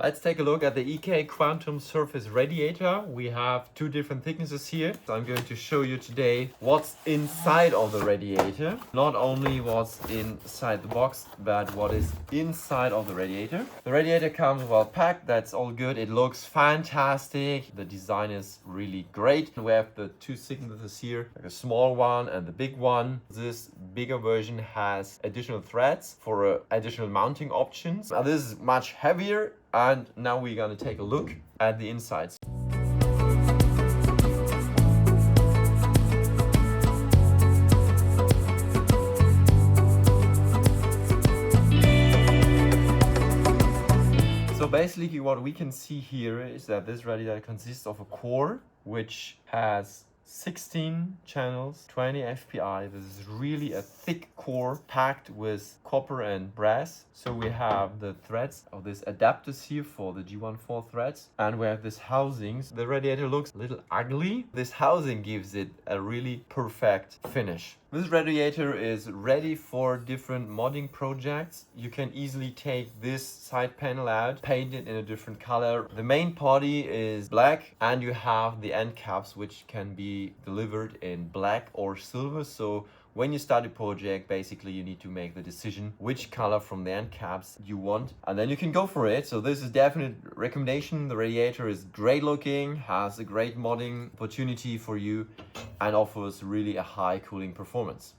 Let's take a look at the EK Quantum Surface Radiator. We have two different thicknesses here. So I'm going to show you today what's inside of the radiator. Not only what's inside the box, but what is inside of the radiator. The radiator comes well packed, that's all good. It looks fantastic. The design is really great. We have the two thicknesses here, like a small one and the big one. This bigger version has additional threads for additional mounting options. Now this is much heavier. And now we're gonna take a look at the insides. So basically what we can see here is that this radiator consists of a core which has 16 channels, 20 FPI. This is really a thick core packed with copper and brass. So we have the threads of these adapters here for the G14 threads, and we have this housings. The radiator looks a little ugly. This housing gives it a really perfect finish. This radiator is ready for different modding projects. You can easily take this side panel out, paint it in a different color. The main body is black, and you have the end caps which can be delivered in black or silver. So when you start a project, basically you need to make the decision which color from the end caps you want, and then you can go for it. So this is definite recommendation. The radiator is great looking, has a great modding opportunity for you, and offers really a high cooling performance.